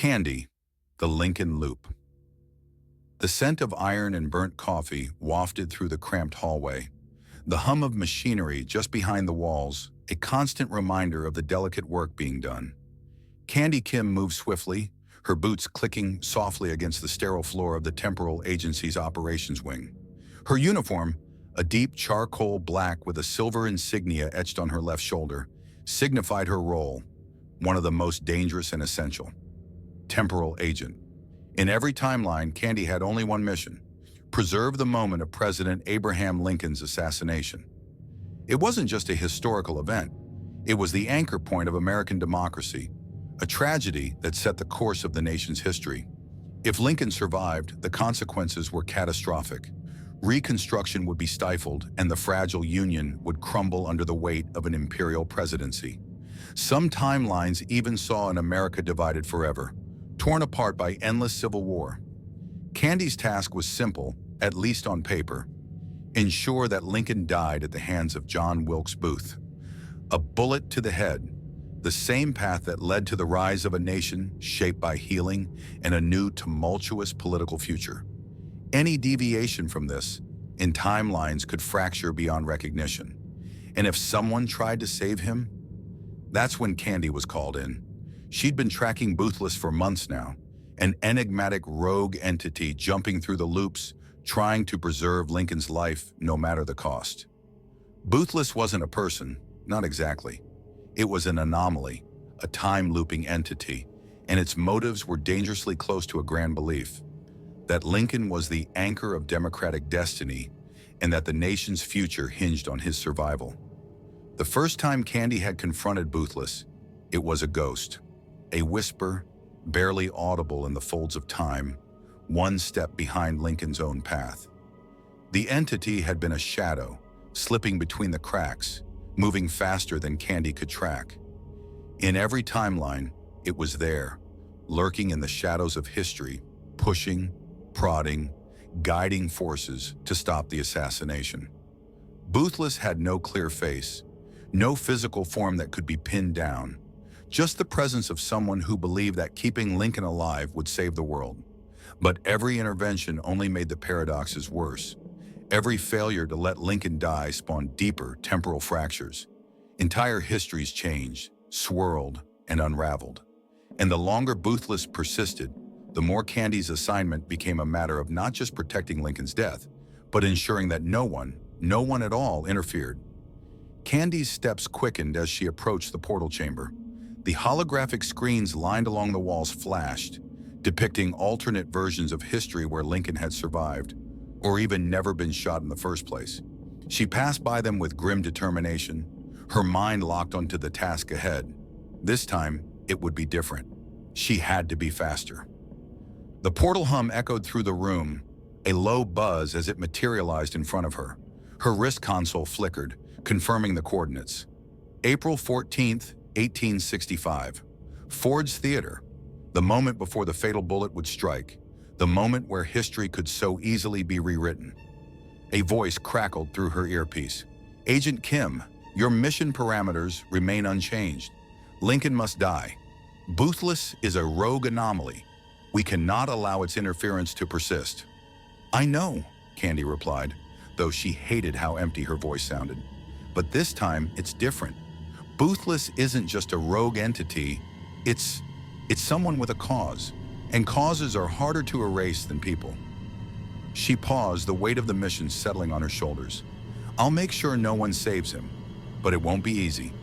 Candy, the Lincoln Loop. The scent of iron and burnt coffee wafted through the cramped hallway. The hum of machinery just behind the walls, a constant reminder of the delicate work being done. Candy Kim moved swiftly, her boots clicking softly against the sterile floor of the Temporal Agency's operations wing. Her uniform, a deep charcoal black with a silver insignia etched on her left shoulder, signified her role, one of the most dangerous and essential. Temporal agent. In every timeline, Candy had only one mission: preserve the moment of President Abraham Lincoln's assassination. It wasn't just a historical event. It was the anchor point of American democracy, a tragedy that set the course of the nation's history. If Lincoln survived, the consequences were catastrophic. Reconstruction would be stifled, and the fragile Union would crumble under the weight of an imperial presidency. Some timelines even saw an America divided forever, torn apart by endless civil war. Candy's task was simple, at least on paper: ensure that Lincoln died at the hands of John Wilkes Booth. A bullet to the head, the same path that led to the rise of a nation shaped by healing and a new tumultuous political future. Any deviation from this, in timelines, could fracture beyond recognition. And if someone tried to save him, that's when Candy was called in. She'd been tracking Boothless for months now, an enigmatic rogue entity jumping through the loops, trying to preserve Lincoln's life no matter the cost. Boothless wasn't a person, not exactly. It was an anomaly, a time-looping entity, and its motives were dangerously close to a grand belief: that Lincoln was the anchor of democratic destiny and that the nation's future hinged on his survival. The first time Candy had confronted Boothless, it was a ghost. A whisper, barely audible in the folds of time, one step behind Lincoln's own path. The entity had been a shadow, slipping between the cracks, moving faster than Candy could track. In every timeline, it was there, lurking in the shadows of history, pushing, prodding, guiding forces to stop the assassination. Boothless had no clear face, no physical form that could be pinned down, just the presence of someone who believed that keeping Lincoln alive would save the world. But every intervention only made the paradoxes worse. Every failure to let Lincoln die spawned deeper temporal fractures. Entire histories changed, swirled, and unraveled. And the longer Boothless persisted, the more Candy's assignment became a matter of not just protecting Lincoln's death, but ensuring that no one at all interfered. Candy's steps quickened as she approached the portal chamber. The holographic screens lined along the walls flashed, depicting alternate versions of history where Lincoln had survived, or even never been shot in the first place. She passed by them with grim determination, her mind locked onto the task ahead. This time, it would be different. She had to be faster. The portal hum echoed through the room, a low buzz as it materialized in front of her. Her wrist console flickered, confirming the coordinates. April 14th, 1865. Ford's Theater. The moment before the fatal bullet would strike. The moment where history could so easily be rewritten. A voice crackled through her earpiece. "Agent Kim, your mission parameters remain unchanged. Lincoln must die. Boothless is a rogue anomaly. We cannot allow its interference to persist." "I know," Candy replied, though she hated how empty her voice sounded. "But this time, it's different. Boothless isn't just a rogue entity, it's someone with a cause, and causes are harder to erase than people." She paused, the weight of the mission settling on her shoulders. "I'll make sure no one saves him, but it won't be easy."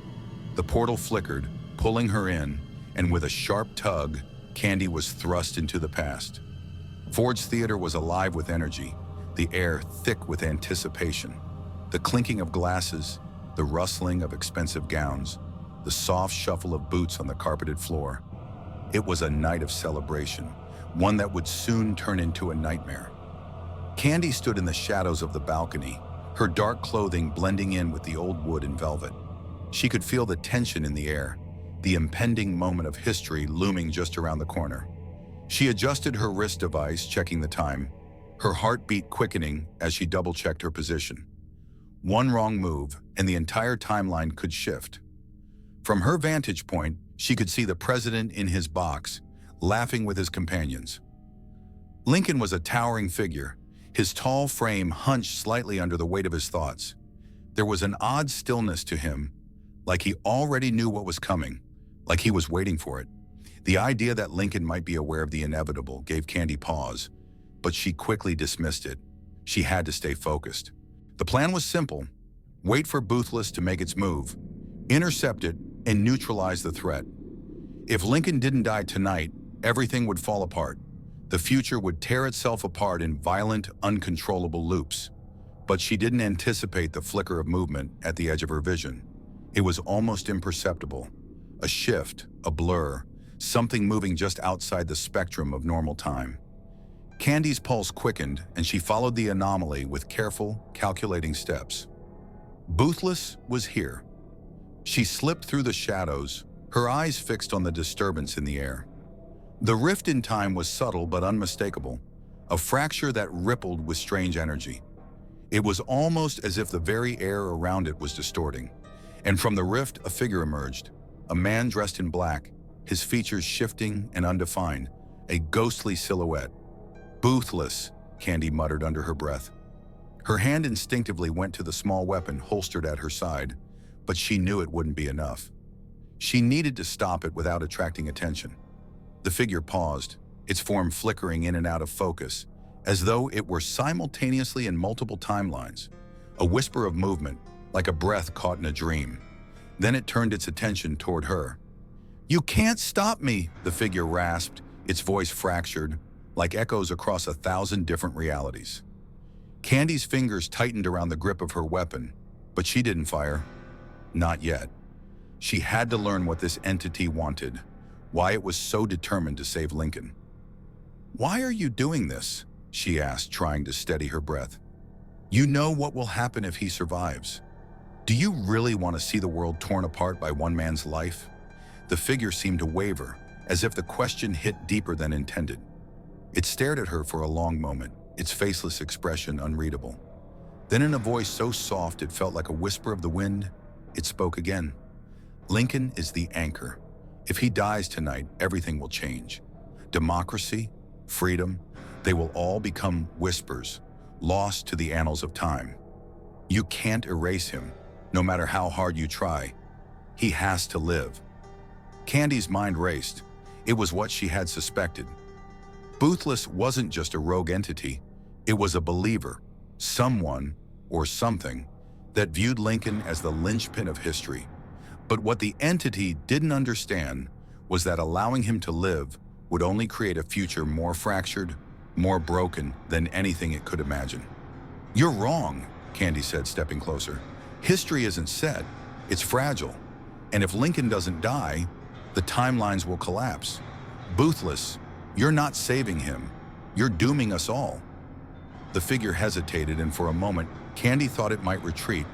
The portal flickered, pulling her in, and with a sharp tug, Candy was thrust into the past. Ford's Theater was alive with energy, the air thick with anticipation. The clinking of glasses, the rustling of expensive gowns, the soft shuffle of boots on the carpeted floor. It was a night of celebration, one that would soon turn into a nightmare. Candy stood in the shadows of the balcony, her dark clothing blending in with the old wood and velvet. She could feel the tension in the air, the impending moment of history looming just around the corner. She adjusted her wrist device, checking the time, her heartbeat quickening as she double-checked her position. One wrong move, and the entire timeline could shift. From her vantage point, she could see the president in his box, laughing with his companions. Lincoln was a towering figure, his tall frame hunched slightly under the weight of his thoughts. There was an odd stillness to him, like he already knew what was coming, like he was waiting for it. The idea that Lincoln might be aware of the inevitable gave Candy pause, but she quickly dismissed it. She had to stay focused. The plan was simple: wait for Boothless to make its move, intercept it, and neutralize the threat. If Lincoln didn't die tonight, everything would fall apart. The future would tear itself apart in violent, uncontrollable loops. But she didn't anticipate the flicker of movement at the edge of her vision. It was almost imperceptible. A shift, a blur, something moving just outside the spectrum of normal time. Candy's pulse quickened, and she followed the anomaly with careful, calculating steps. Boothless was here. She slipped through the shadows, her eyes fixed on the disturbance in the air. The rift in time was subtle but unmistakable, a fracture that rippled with strange energy. It was almost as if the very air around it was distorting. And from the rift, a figure emerged, a man dressed in black, his features shifting and undefined, a ghostly silhouette. "Boothless," Candy muttered under her breath. Her hand instinctively went to the small weapon holstered at her side, but she knew it wouldn't be enough. She needed to stop it without attracting attention. The figure paused, its form flickering in and out of focus, as though it were simultaneously in multiple timelines. A whisper of movement, like a breath caught in a dream. Then it turned its attention toward her. "You can't stop me," the figure rasped, its voice fractured, like echoes across 1,000 different realities. Candy's fingers tightened around the grip of her weapon, but she didn't fire. Not yet. She had to learn what this entity wanted, why it was so determined to save Lincoln. "Why are you doing this?" she asked, trying to steady her breath. "You know what will happen if he survives. Do you really want to see the world torn apart by one man's life?" The figure seemed to waver, as if the question hit deeper than intended. It stared at her for a long moment, its faceless expression unreadable. Then in a voice so soft it felt like a whisper of the wind, it spoke again. "Lincoln is the anchor. If he dies tonight, everything will change. Democracy, freedom, they will all become whispers, lost to the annals of time. You can't erase him, no matter how hard you try. He has to live." Candy's mind raced. It was what she had suspected. Boothless wasn't just a rogue entity. It was a believer, someone, or something, that viewed Lincoln as the linchpin of history. But what the entity didn't understand was that allowing him to live would only create a future more fractured, more broken than anything it could imagine. "You're wrong," Candy said, stepping closer. "History isn't set, it's fragile. And if Lincoln doesn't die, the timelines will collapse. Boothless, you're not saving him. You're dooming us all." The figure hesitated, and for a moment, Candy thought it might retreat.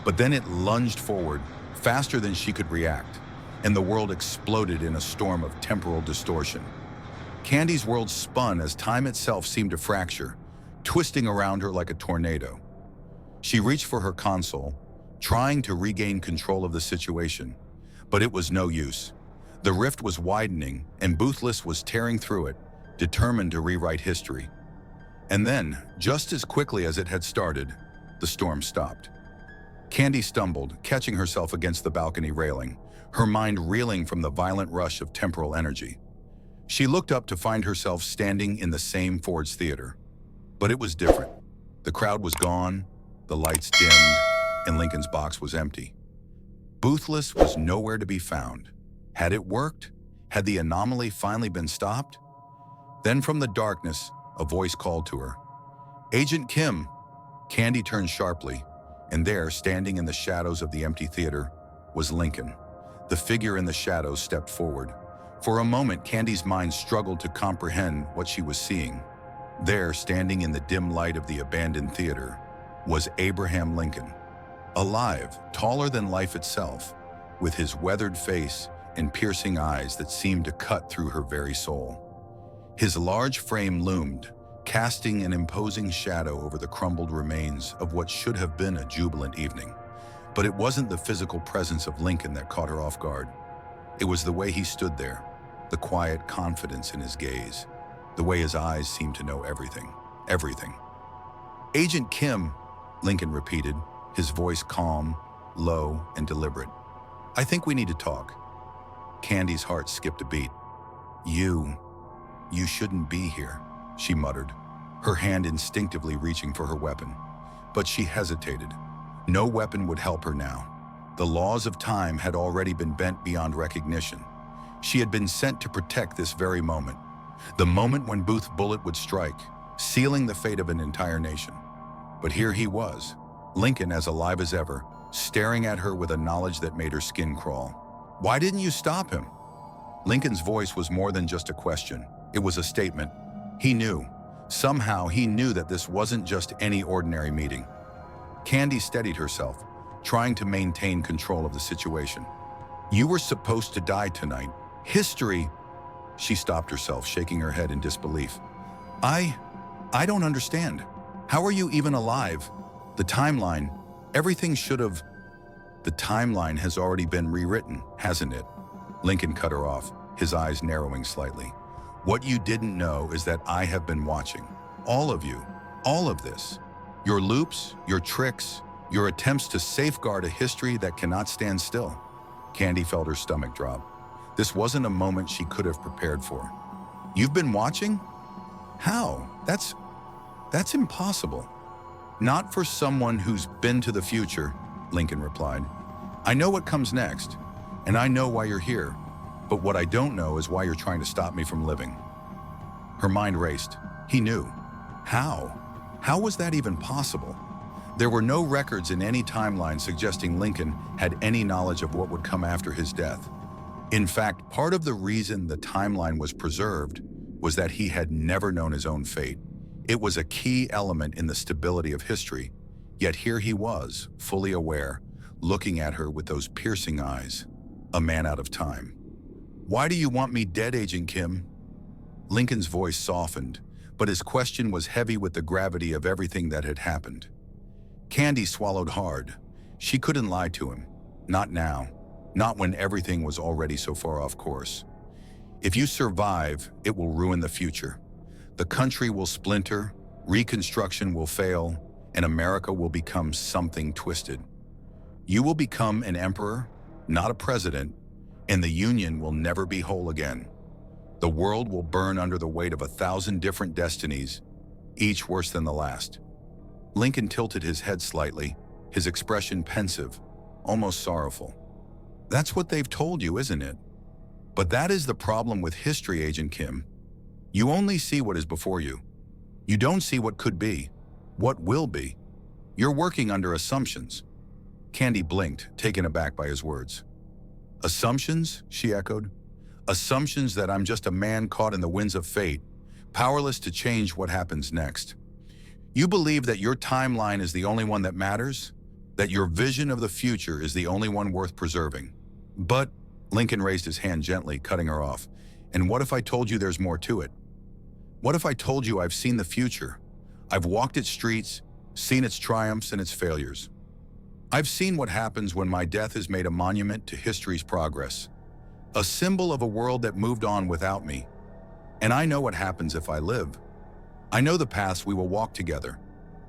But then it lunged forward, faster than she could react, and the world exploded in a storm of temporal distortion. Candy's world spun as time itself seemed to fracture, twisting around her like a tornado. She reached for her console, trying to regain control of the situation, but it was no use. The rift was widening, and Boothless was tearing through it, determined to rewrite history. And then, just as quickly as it had started, the storm stopped. Candy stumbled, catching herself against the balcony railing, her mind reeling from the violent rush of temporal energy. She looked up to find herself standing in the same Ford's theater. But it was different. The crowd was gone, the lights dimmed, and Lincoln's box was empty. Boothless was nowhere to be found. Had it worked? Had the anomaly finally been stopped? Then from the darkness, a voice called to her. "Agent Kim." Candy turned sharply, and there, standing in the shadows of the empty theater, was Lincoln. The figure in the shadows stepped forward. For a moment, Candy's mind struggled to comprehend what she was seeing. There, standing in the dim light of the abandoned theater, was Abraham Lincoln. Alive, taller than life itself, with his weathered face and piercing eyes that seemed to cut through her very soul. His large frame loomed, casting an imposing shadow over the crumbled remains of what should have been a jubilant evening. But it wasn't the physical presence of Lincoln that caught her off guard. It was the way he stood there, the quiet confidence in his gaze, the way his eyes seemed to know everything, everything. Agent Kim, Lincoln repeated, his voice calm, low, and deliberate. I think we need to talk. Candy's heart skipped a beat. You shouldn't be here, she muttered, her hand instinctively reaching for her weapon. But she hesitated. No weapon would help her now. The laws of time had already been bent beyond recognition. She had been sent to protect this very moment, the moment when Booth's bullet would strike, sealing the fate of an entire nation. But here he was, Lincoln as alive as ever, staring at her with a knowledge that made her skin crawl. Why didn't you stop him? Lincoln's voice was more than just a question. It was a statement. He knew. Somehow he knew that this wasn't just any ordinary meeting. Candy steadied herself, trying to maintain control of the situation. You were supposed to die tonight. History. She stopped herself, shaking her head in disbelief. I don't understand. How are you even alive? The timeline, everything should have... The timeline has already been rewritten, hasn't it? Lincoln cut her off, his eyes narrowing slightly. What you didn't know is that I have been watching. All of you. All of this. Your loops, your tricks, your attempts to safeguard a history that cannot stand still. Candy felt her stomach drop. This wasn't a moment she could have prepared for. You've been watching? How? That's impossible. Not for someone who's been to the future, Lincoln replied. I know what comes next, and I know why you're here, but what I don't know is why you're trying to stop me from living. Her mind raced. He knew. How? How was that even possible? There were no records in any timeline suggesting Lincoln had any knowledge of what would come after his death. In fact, part of the reason the timeline was preserved was that he had never known his own fate. It was a key element in the stability of history, yet here he was, fully aware, looking at her with those piercing eyes, a man out of time. Why do you want me dead, Agent Kim? Lincoln's voice softened, but his question was heavy with the gravity of everything that had happened. Candy swallowed hard. She couldn't lie to him. Not now. Not when everything was already so far off course. If you survive, it will ruin the future. The country will splinter, Reconstruction will fail, and America will become something twisted. You will become an emperor, not a president, and the Union will never be whole again. The world will burn under the weight of 1,000 different destinies, each worse than the last. Lincoln tilted his head slightly, his expression pensive, almost sorrowful. That's what they've told you, isn't it? But that is the problem with history, Agent Kim. You only see what is before you. You don't see what could be, what will be. You're working under assumptions. Candy blinked, taken aback by his words. Assumptions? She echoed. Assumptions that I'm just a man caught in the winds of fate, powerless to change what happens next. You believe that your timeline is the only one that matters? That your vision of the future is the only one worth preserving? But, Lincoln raised his hand gently, cutting her off. And what if I told you there's more to it? What if I told you I've seen the future? I've walked its streets, seen its triumphs and its failures. I've seen what happens when my death is made a monument to history's progress, a symbol of a world that moved on without me. And I know what happens if I live. I know the paths we will walk together,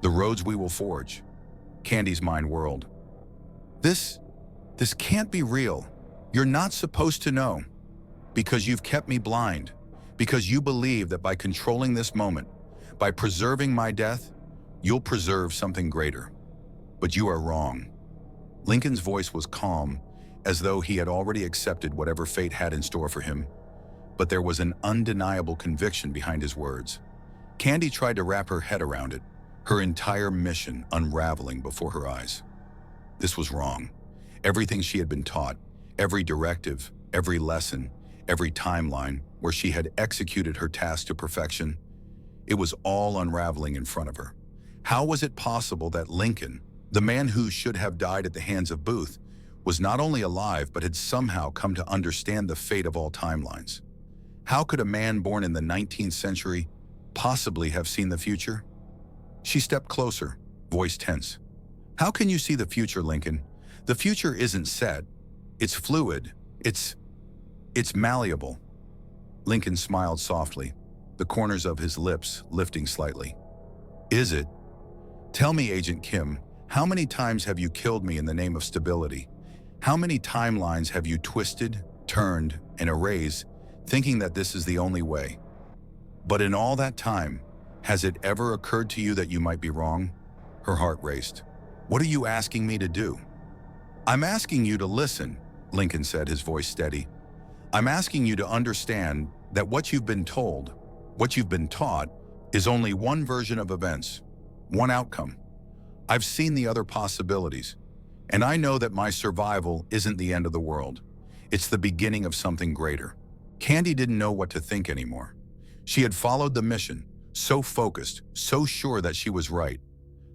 the roads we will forge. Candy's mind whirled. This can't be real. You're not supposed to know. Because you've kept me blind. Because you believe that by controlling this moment, by preserving my death, you'll preserve something greater. But you are wrong. Lincoln's voice was calm, as though he had already accepted whatever fate had in store for him. But there was an undeniable conviction behind his words. Candy tried to wrap her head around it, her entire mission unraveling before her eyes. This was wrong. Everything she had been taught, every directive, every lesson, every timeline where she had executed her task to perfection, it was all unraveling in front of her. How was it possible that Lincoln, the man who should have died at the hands of Booth, was not only alive but had somehow come to understand the fate of all timelines? How could a man born in the 19th century possibly have seen the future? She stepped closer, voice tense. How can you see the future, Lincoln? The future isn't set. It's fluid. It's malleable. Lincoln smiled softly, the corners of his lips lifting slightly. Is it? Tell me, Agent Kim, how many times have you killed me in the name of stability? How many timelines have you twisted, turned, and erased, thinking that this is the only way? But in all that time, has it ever occurred to you that you might be wrong? Her heart raced. What are you asking me to do? I'm asking you to listen, Lincoln said, his voice steady. I'm asking you to understand that what you've been told, what you've been taught, is only one version of events, one outcome. I've seen the other possibilities, and I know that my survival isn't the end of the world. It's the beginning of something greater. Candy didn't know what to think anymore. She had followed the mission, so focused, so sure that she was right.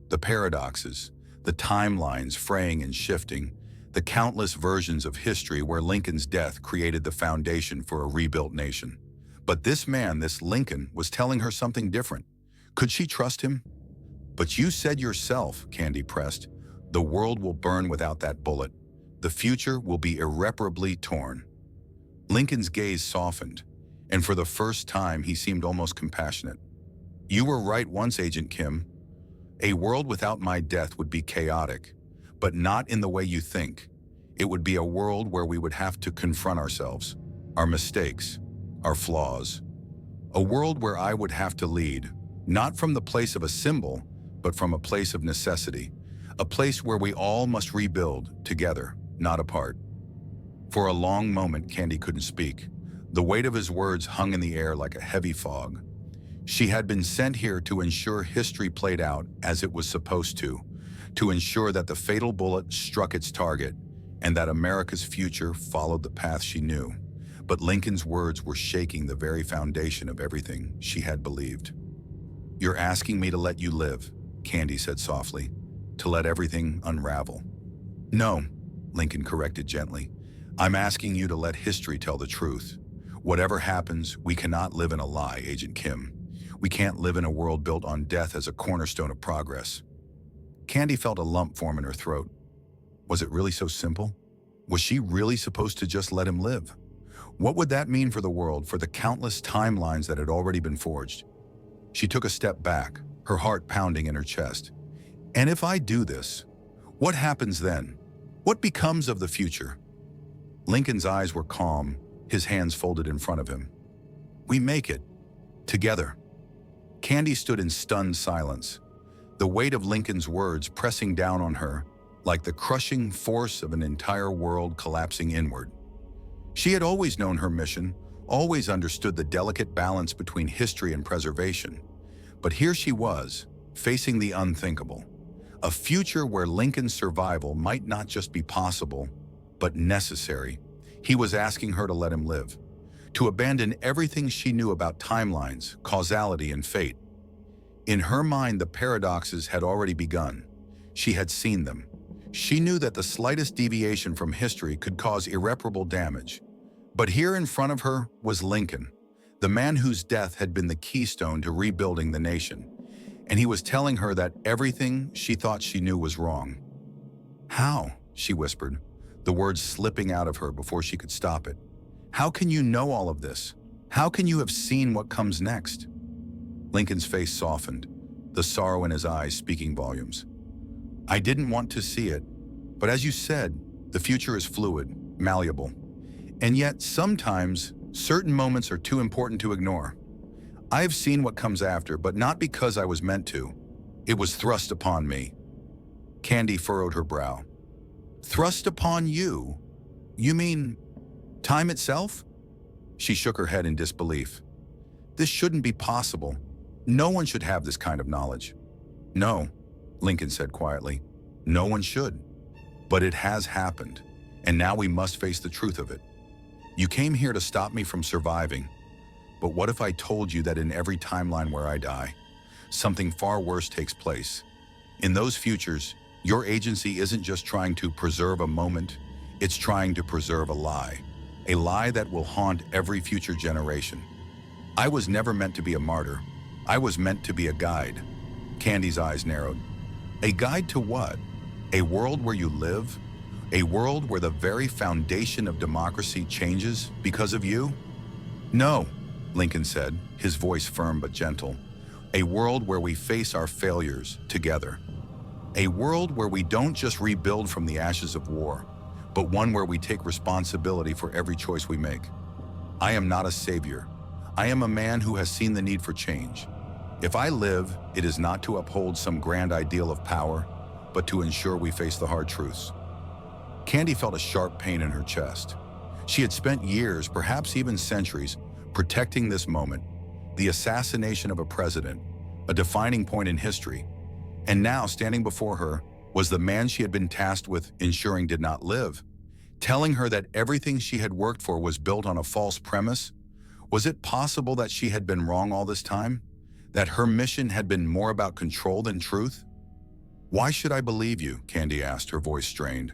The paradoxes, the timelines fraying and shifting, the countless versions of history where Lincoln's death created the foundation for a rebuilt nation. But this man, this Lincoln, was telling her something different. Could she trust him? But you said yourself, Candy pressed, the world will burn without that bullet. The future will be irreparably torn. Lincoln's gaze softened, and for the first time he seemed almost compassionate. You were right once, Agent Kim. A world without my death would be chaotic, but not in the way you think. It would be a world where we would have to confront ourselves, our mistakes, our flaws. A world where I would have to lead, not from the place of a symbol, but from a place of necessity, a place where we all must rebuild together, not apart. For a long moment, Candy couldn't speak. The weight of his words hung in the air like a heavy fog. She had been sent here to ensure history played out as it was supposed to ensure that the fatal bullet struck its target and that America's future followed the path she knew. But Lincoln's words were shaking the very foundation of everything she had believed. You're asking me to let you live, Candy said softly, to let everything unravel. No, Lincoln corrected gently. I'm asking you to let history tell the truth. Whatever happens, we cannot live in a lie, Agent Kim. We can't live in a world built on death as a cornerstone of progress. Candy felt a lump form in her throat. Was it really so simple? Was she really supposed to just let him live? What would that mean for the world, for the countless timelines that had already been forged? She took a step back, her heart pounding in her chest. And if I do this, what happens then? What becomes of the future? Lincoln's eyes were calm, his hands folded in front of him. We make it. Together. Candy stood in stunned silence, the weight of Lincoln's words pressing down on her like the crushing force of an entire world collapsing inward. She had always known her mission, always understood the delicate balance between history and preservation. But here she was, facing the unthinkable. A future where Lincoln's survival might not just be possible, but necessary. He was asking her to let him live, to abandon everything she knew about timelines, causality, and fate. In her mind, the paradoxes had already begun. She had seen them. She knew that the slightest deviation from history could cause irreparable damage. But here in front of her was Lincoln, the man whose death had been the keystone to rebuilding the nation. And he was telling her that everything she thought she knew was wrong. How? She whispered, the words slipping out of her before she could stop it. How can you know all of this? How can you have seen what comes next? Lincoln's face softened, the sorrow in his eyes speaking volumes. I didn't want to see it, but as you said, the future is fluid, malleable. And yet, sometimes, certain moments are too important to ignore. I have seen what comes after, but not because I was meant to. It was thrust upon me. Candy furrowed her brow. Thrust upon you? You mean time itself? She shook her head in disbelief. This shouldn't be possible. No one should have this kind of knowledge. No, Lincoln said quietly. No one should. But it has happened, and now we must face the truth of it. You came here to stop me from surviving. But what if I told you that in every timeline where I die, something far worse takes place? In those futures, your agency isn't just trying to preserve a moment, it's trying to preserve a lie that will haunt every future generation. I was never meant to be a martyr. I was meant to be a guide. Candy's eyes narrowed. A guide to what? A world where you live? A world where the very foundation of democracy changes because of you? No, Lincoln said, his voice firm but gentle. A world where we face our failures together. A world where we don't just rebuild from the ashes of war, but one where we take responsibility for every choice we make. I am not a savior. I am a man who has seen the need for change. If I live, it is not to uphold some grand ideal of power, but to ensure we face the hard truths. Candy felt a sharp pain in her chest. She had spent years, perhaps even centuries, protecting this moment, the assassination of a president, a defining point in history. And now, standing before her, was the man she had been tasked with ensuring did not live, telling her that everything she had worked for was built on a false premise. Was it possible that she had been wrong all this time? That her mission had been more about control than truth? Why should I believe you? Candy asked, her voice strained.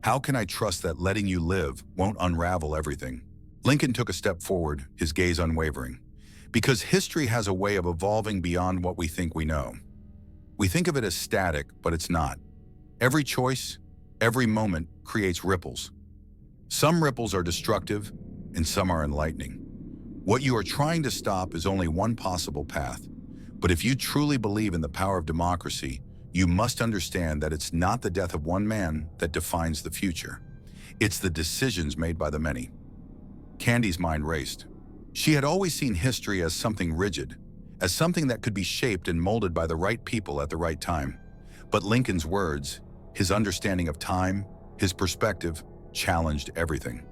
How can I trust that letting you live won't unravel everything? Lincoln took a step forward, his gaze unwavering. Because history has a way of evolving beyond what we think we know. We think of it as static, but it's not. Every choice, every moment creates ripples. Some ripples are destructive, and some are enlightening. What you are trying to stop is only one possible path. But if you truly believe in the power of democracy, you must understand that it's not the death of one man that defines the future. It's the decisions made by the many. Candy's mind raced. She had always seen history as something rigid, as something that could be shaped and molded by the right people at the right time. But Lincoln's words, his understanding of time, his perspective, challenged everything.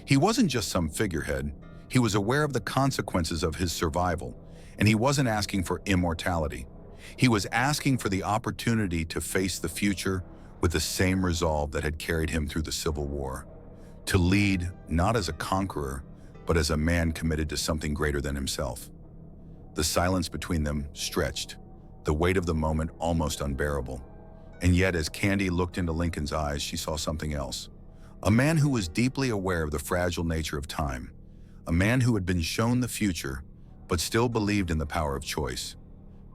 He wasn't just some figurehead. He was aware of the consequences of his survival, and he wasn't asking for immortality. He was asking for the opportunity to face the future with the same resolve that had carried him through the Civil War. To lead not as a conqueror, but as a man committed to something greater than himself. The silence between them stretched, the weight of the moment almost unbearable. And yet, as Candy looked into Lincoln's eyes, she saw something else. A man who was deeply aware of the fragile nature of time. A man who had been shown the future, but still believed in the power of choice.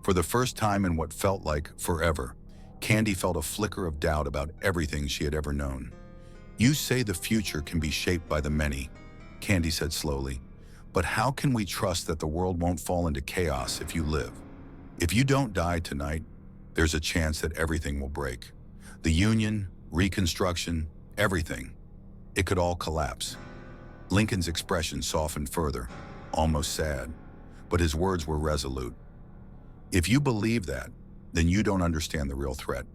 For the first time in what felt like forever, Candy felt a flicker of doubt about everything she had ever known. You say the future can be shaped by the many, Candy said slowly, but how can we trust that the world won't fall into chaos if you live? If you don't die tonight, there's a chance that everything will break. The Union, Reconstruction, everything. It could all collapse. Lincoln's expression softened further, almost sad, but his words were resolute. If you believe that, then you don't understand the real threat.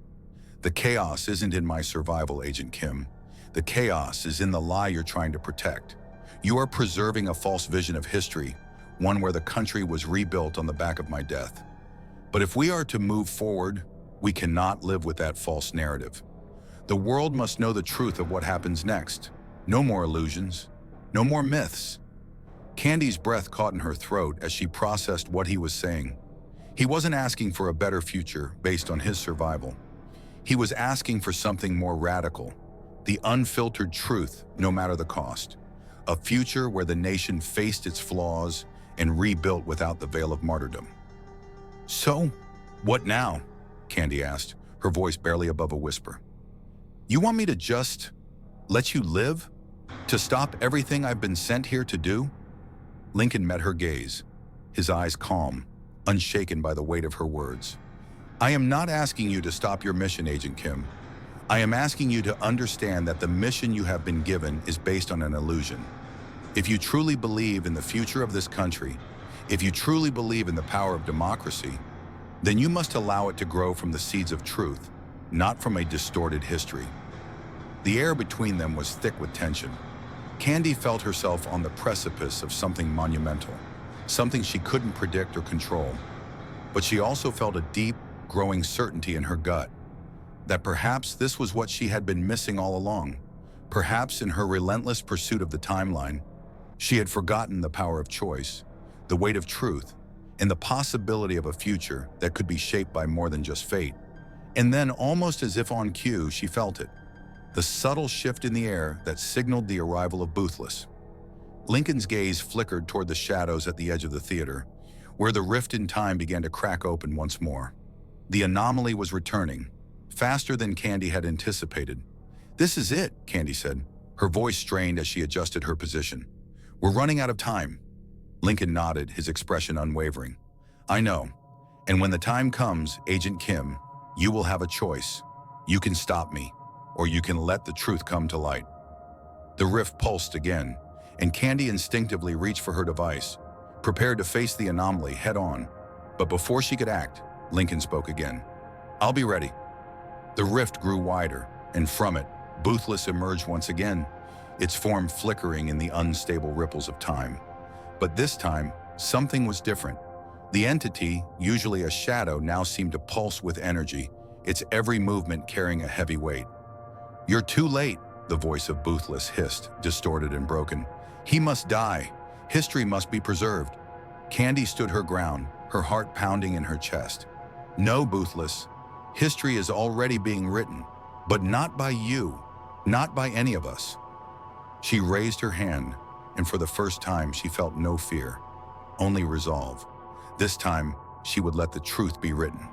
The chaos isn't in my survival, Agent Kim. The chaos is in the lie you're trying to protect. You are preserving a false vision of history, one where the country was rebuilt on the back of my death. But if we are to move forward, we cannot live with that false narrative. The world must know the truth of what happens next. No more illusions, no more myths. Candy's breath caught in her throat as she processed what he was saying. He wasn't asking for a better future based on his survival. He was asking for something more radical, the unfiltered truth, no matter the cost. A future where the nation faced its flaws and rebuilt without the veil of martyrdom. So, what now? Candy asked, her voice barely above a whisper. You want me to just let you live? To stop everything I've been sent here to do? Lincoln met her gaze, his eyes calm, unshaken by the weight of her words. I am not asking you to stop your mission, Agent Kim. I am asking you to understand that the mission you have been given is based on an illusion. If you truly believe in the future of this country, if you truly believe in the power of democracy, then you must allow it to grow from the seeds of truth, not from a distorted history. The air between them was thick with tension. Candy felt herself on the precipice of something monumental, something she couldn't predict or control. But she also felt a deep, growing certainty in her gut that perhaps this was what she had been missing all along. Perhaps in her relentless pursuit of the timeline, she had forgotten the power of choice, the weight of truth, and the possibility of a future that could be shaped by more than just fate. And then, almost as if on cue, she felt it. The subtle shift in the air that signaled the arrival of Boothless. Lincoln's gaze flickered toward the shadows at the edge of the theater, where the rift in time began to crack open once more. The anomaly was returning, faster than Candy had anticipated. This is it, Candy said, her voice strained as she adjusted her position. We're running out of time. Lincoln nodded, his expression unwavering. I know. And when the time comes, Agent Kim, you will have a choice. You can stop me, or you can let the truth come to light. The rift pulsed again, and Candy instinctively reached for her device, prepared to face the anomaly head-on. But before she could act, Lincoln spoke again. I'll be ready. The rift grew wider, and from it, Boothless emerged once again, its form flickering in the unstable ripples of time. But this time, something was different. The entity, usually a shadow, now seemed to pulse with energy, its every movement carrying a heavy weight. You're too late, the voice of Boothless hissed, distorted and broken. He must die. History must be preserved. Candy stood her ground, her heart pounding in her chest. No, Boothless. History is already being written, but not by you, not by any of us. She raised her hand, and for the first time she felt no fear, only resolve. This time, she would let the truth be written.